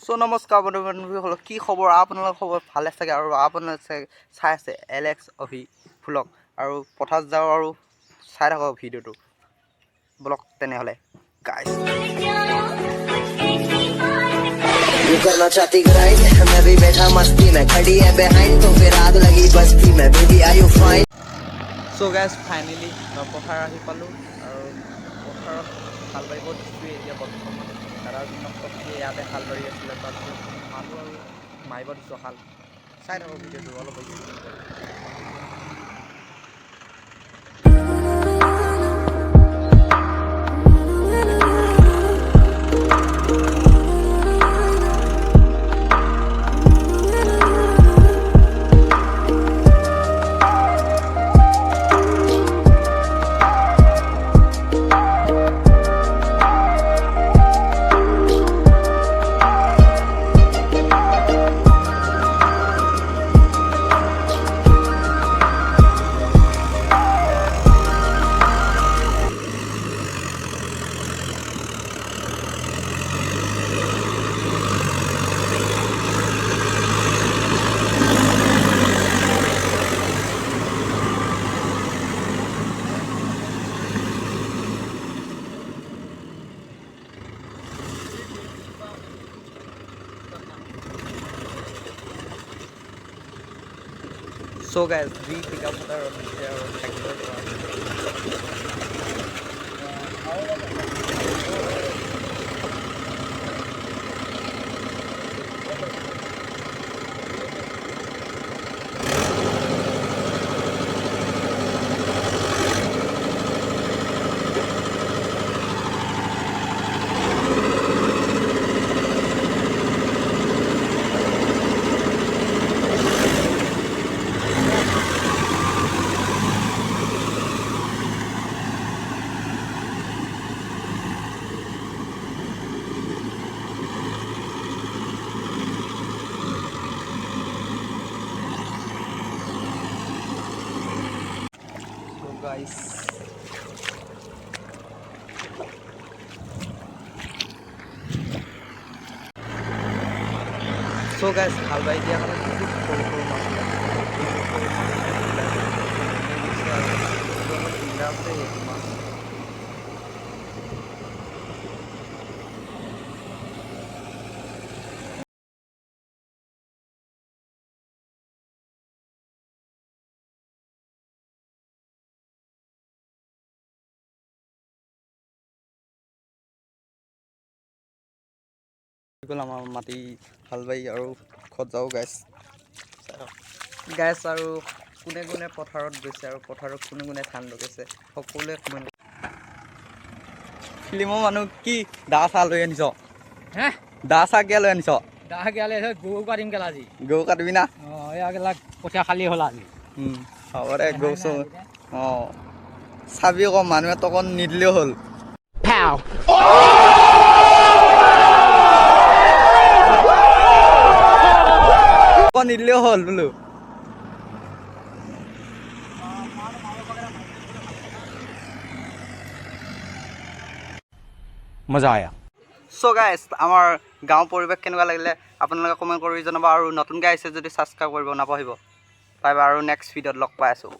So নমস্কাৰ বন্ধুসকল, কি খবৰ? আপোনালোকৰ খবৰ ভালে চাগে আৰু আপোনালোকে চাই আছে এলেক্স অভি ভ্লগ আৰু পথাৰত যাওঁ আৰু চাই থাকক ভিডিঅ'টো ব্লগ। তেনেহ'লে গাইছ करना चाहती ग्राइंड मैं भी बैठा मस्ती में खड़ी है बिहाइंड तो फिर आग लगी बस्ती में बेबी आर यू फाइन। চ' গাইছ ফাইনেলি পথাৰ আহি পালোঁ আৰু পথাৰত হাল বাৰিব দিছোঁ এতিয়া বৰ্তমান। দাদাজনক পঠিয়াই ইয়াতে হাল বাৰি আছিলে, তাৰপিছত মালোঁ আৰু মাৰিব দিছোঁ হাল। চাই থাকক ভিডিঅ'টো অলপ বেছি। So guys, we pick up the guys. So guys, হাল বাই দিয়া কাৰণে বহুত সৰু সৰু মাছ আমাৰ মাটি হাল বাই আৰু ঘৰত যাওঁ গাইছ। গাইছ আৰু কোনে কোনে পথাৰত গৈছে আৰু পথাৰত কোনে কোনে ধান লগাইছে সকলোৱে কমেণ্ট। ফিল্মৰ মানুহ কি দা চাহ লৈ আনিছ? হে দা চাহ কিয় লৈ আনিছ? দা কিয় গৰু কাটিম কেলা আজি। গৰু কাটিবি না? অঁ এইবিলাক কঠীয়া খালি হ'ল আজি। হ'ব দে গৰু চৌ অঁ চাবি আকৌ মানুহে টকন নিদিলেও হ'ল। নিদিলেও হ'ল বোলো। মজা আয়া। চ' গাইছ, আমাৰ গাঁৱৰ পৰিৱেশ কেনেকুৱা লাগিলে আপোনালোকে কমেণ্ট কৰি জনাব আৰু নতুনকৈ আহিছে যদি ছাবস্ক্ৰাইব কৰিব নাপাহৰিব। বাই বাই আৰু নেক্সট ভিডিঅ'ত লগ পাই আছোঁ।